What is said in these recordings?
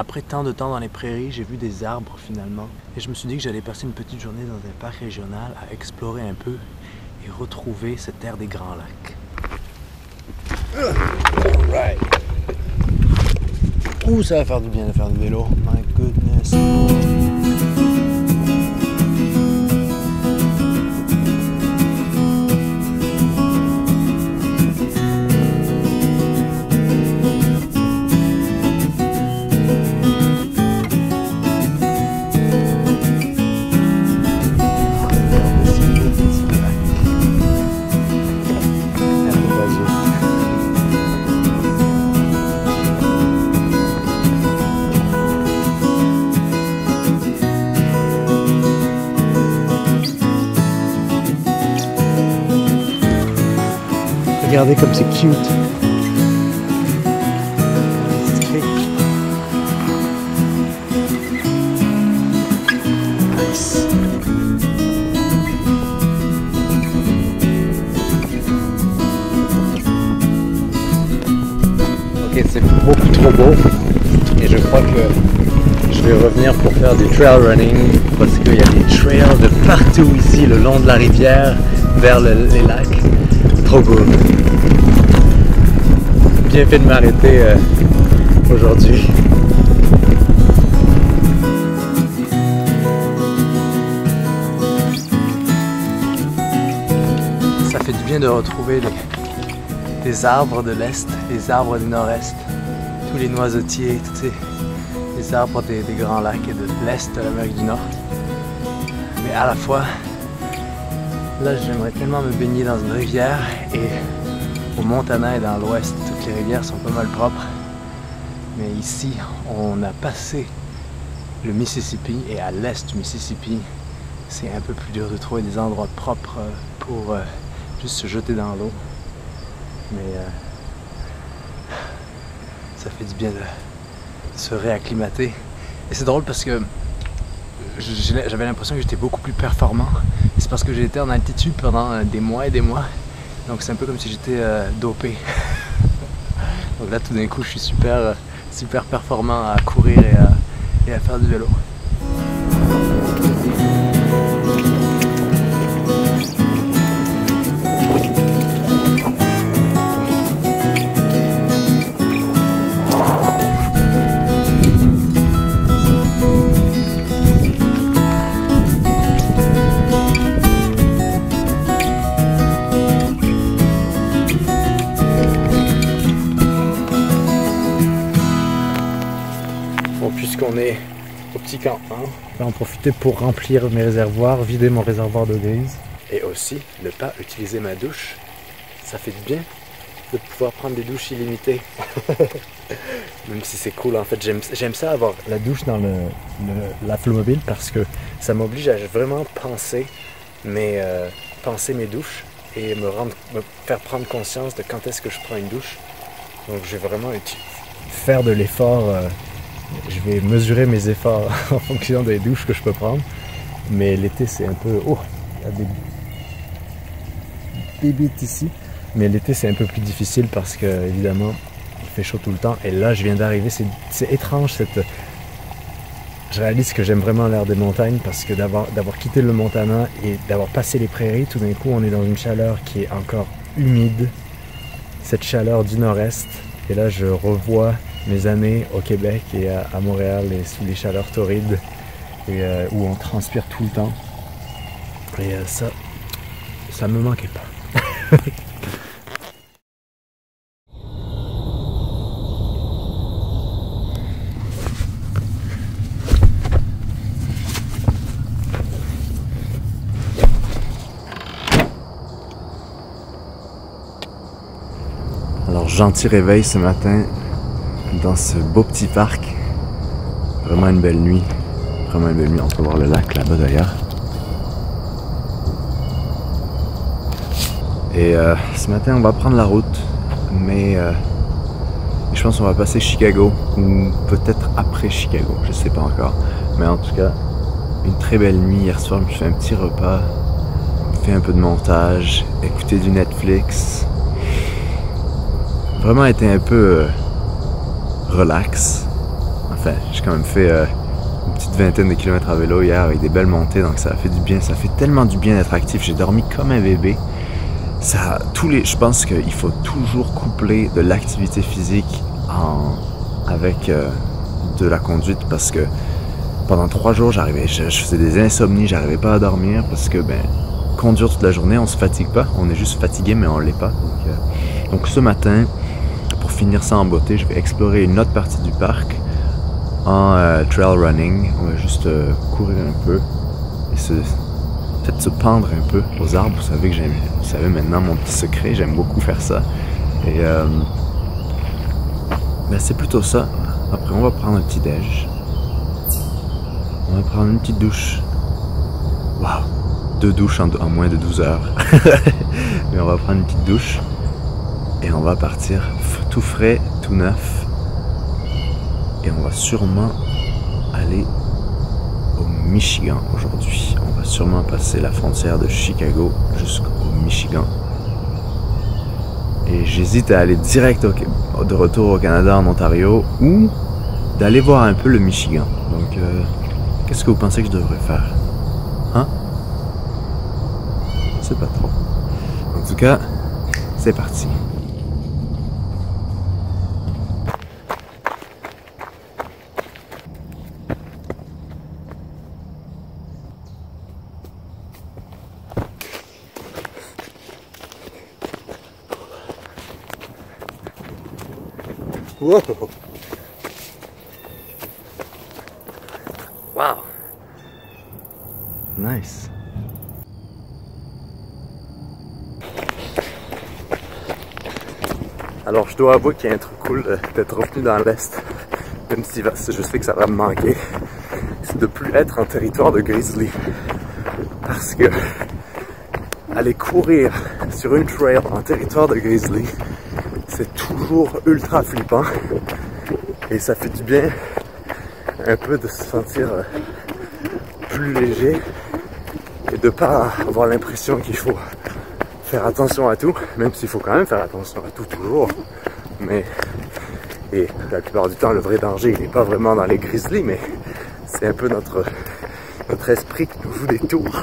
Après tant de temps dans les prairies, j'ai vu des arbres finalement. Et je me suis dit que j'allais passer une petite journée dans un parc régional à explorer un peu et retrouver cette terre des Grands Lacs. Alright. Ouh, ça va faire du bien de faire du vélo. My goodness. Regardez comme c'est cute. Nice. Ok, c'est beaucoup trop beau. Et je crois que je vais revenir pour faire du trail running parce qu'il y a des trails de partout ici, le long de la rivière, vers les lacs. Trop cool. Bien fait de m'arrêter aujourd'hui. Ça fait du bien de retrouver des arbres de l'Est, les arbres du Nord-Est, tous les noisetiers, tous les arbres des Grands Lacs et de l'Est de l'Amérique du Nord. Mais à la fois, là j'aimerais tellement me baigner dans une rivière et au Montana et dans l'Ouest, toutes les rivières sont pas mal propres. Mais ici, on a passé le Mississippi et à l'est du Mississippi, c'est un peu plus dur de trouver des endroits propres pour juste se jeter dans l'eau. Mais ça fait du bien de se réacclimater. Et c'est drôle parce que j'avais l'impression que j'étais beaucoup plus performant. Et c'est parce que j'ai été en altitude pendant des mois et des mois. Donc c'est un peu comme si j'étais dopé. Donc là tout d'un coup je suis super performant à courir et à faire du vélo. Puisqu'on est au petit camp 1, je vais en profiter pour remplir mes réservoirs, vider mon réservoir d'eau grise. Et aussi, ne pas utiliser ma douche. Ça fait du bien de pouvoir prendre des douches illimitées. Même si c'est cool, en fait, j'aime ça avoir la douche dans la Flowmobile parce que ça m'oblige à vraiment penser mes douches et me faire prendre conscience de quand est-ce que je prends une douche. Donc je vais vraiment faire de l'effort. Je vais mesurer mes efforts en fonction des douches que je peux prendre. Mais l'été, c'est un peu... Oh, il y a des bébites ici. Mais l'été, c'est un peu plus difficile parce que, évidemment, il fait chaud tout le temps. Et là, je viens d'arriver. C'est étrange, Je réalise que j'aime vraiment l'air des montagnes parce que d'avoir quitté le Montana et d'avoir passé les prairies, tout d'un coup, on est dans une chaleur qui est encore humide. Cette chaleur du nord-est. Et là, je revois mes années au Québec et à Montréal et sous les chaleurs torrides et où on transpire tout le temps. Et ça me manquait pas. Alors, gentil réveil ce matin dans ce beau petit parc. Vraiment une belle nuit. Vraiment une belle nuit. On peut voir le lac là-bas d'ailleurs. Et ce matin, on va prendre la route. Mais je pense qu'on va passer Chicago. Ou peut-être après Chicago. Je sais pas encore. Mais en tout cas, une très belle nuit. Hier soir, je me suis fait un petit repas. Fait un peu de montage. Écouté du Netflix. Vraiment été un peu relax. En Enfin, j'ai quand même fait une petite vingtaine de kilomètres à vélo hier avec des belles montées, donc ça a fait du bien. Ça fait tellement du bien d'être actif. J'ai dormi comme un bébé. Je pense qu'il faut toujours coupler de l'activité physique avec de la conduite, parce que pendant 3 jours, je faisais des insomnies, j'arrivais pas à dormir parce que conduire toute la journée, on se fatigue pas, on est juste fatigué mais on l'est pas. Donc ce matin, pour finir ça en beauté, je vais explorer une autre partie du parc en trail running. On va juste courir un peu et peut-être se pendre un peu aux arbres. Vous savez maintenant mon petit secret, j'aime beaucoup faire ça. Et c'est plutôt ça. Après on va prendre un petit déj. On va prendre une petite douche. Waouh! 2 douches en moins de 12 heures. Mais on va prendre une petite douche. Et on va partir tout frais, tout neuf. Et on va sûrement aller au Michigan aujourd'hui. On va sûrement passer la frontière de Chicago jusqu'au Michigan. Et j'hésite à aller direct de retour au Canada, en Ontario, ou d'aller voir un peu le Michigan. Donc, qu'est-ce que vous pensez que je devrais faire? Hein? Je sais pas trop. En tout cas, c'est parti. Wow! Wow! Nice! Alors je dois avouer qu'il y a un truc cool d'être revenu dans l'Est, même si je sais que ça va me manquer, c'est de plus être en territoire de grizzly. Parce que aller courir sur une trail en territoire de grizzly, c'est toujours ultra flippant et ça fait du bien un peu de se sentir plus léger et de pas avoir l'impression qu'il faut faire attention à tout, même s'il faut quand même faire attention à tout toujours. Et la plupart du temps, le vrai danger, il n'est pas vraiment dans les grizzlies, mais c'est un peu notre esprit qui nous joue des tours.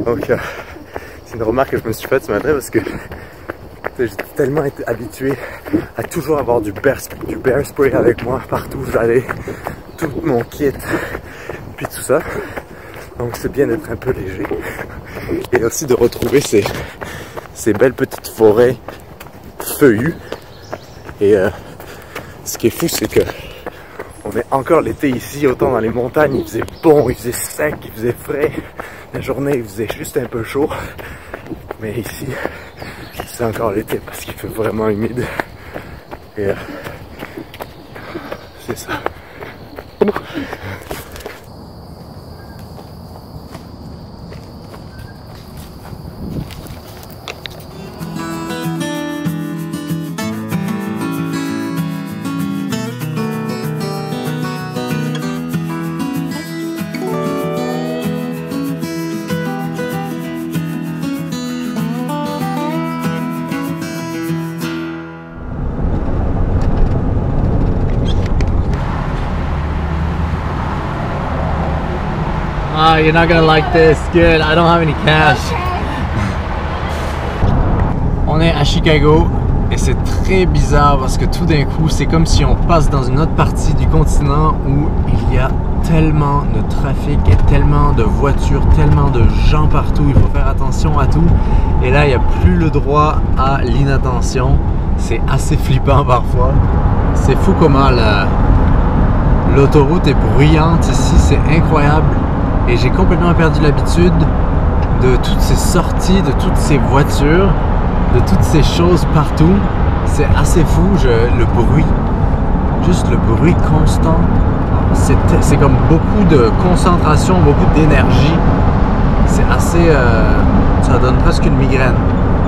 Donc c'est une remarque que je me suis faite ce matin parce que j'ai tellement été habitué à toujours avoir du bear spray avec moi partout où j'allais, tout mon kit, puis tout ça. Donc c'est bien d'être un peu léger et aussi de retrouver ces belles petites forêts feuillues. Et ce qui est fou, c'est que on est encore l'été ici, autant dans les montagnes, il faisait bon, il faisait sec, il faisait frais. La journée, il faisait juste un peu chaud. Mais ici, c'est encore l'été parce qu'il fait vraiment humide. Et c'est ça. Oh, you're not gonna like this. Good, I don't have any cash. On est à Chicago et c'est très bizarre parce que tout d'un coup, c'est comme si on passe dans une autre partie du continent où il y a tellement de trafic et tellement de voitures, tellement de gens partout. Il faut faire attention à tout. Et là, il n'y a plus le droit à l'inattention. C'est assez flippant parfois. C'est fou comment l'autoroute est bruyante ici. C'est incroyable. Et j'ai complètement perdu l'habitude de toutes ces sorties, de toutes ces voitures, de toutes ces choses partout. C'est assez fou, le bruit, juste le bruit constant. C'est comme beaucoup de concentration, beaucoup d'énergie. C'est assez... ça donne presque une migraine.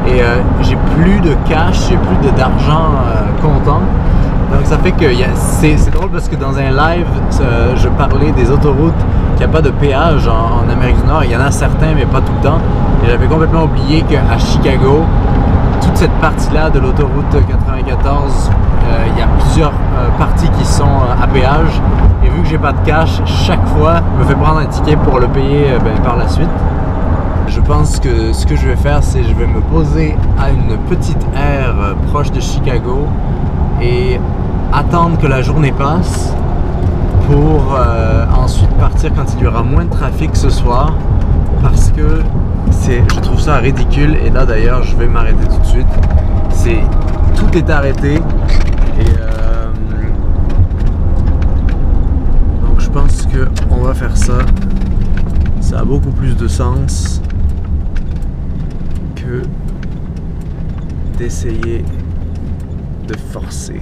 Et j'ai plus de cash, j'ai plus d'argent comptant. Donc ça fait que c'est drôle parce que dans un live, je parlais des autoroutes, qu'il n'y a pas de péage en Amérique du Nord. Il y en a certains, mais pas tout le temps. Et j'avais complètement oublié qu'à Chicago, toute cette partie-là de l'autoroute 94 il y a plusieurs parties qui sont à péage. Et vu que j'ai pas de cash, chaque fois, je me fais prendre un ticket pour le payer par la suite. Je pense que ce que je vais faire, c'est que je vais me poser à une petite aire proche de Chicago et attendre que la journée passe pour ensuite partir quand il y aura moins de trafic ce soir, parce que je trouve ça ridicule. Et là d'ailleurs je vais m'arrêter tout de suite. Tout est arrêté et donc je pense qu'on va faire ça. Ça a beaucoup plus de sens que d'essayer de forcer.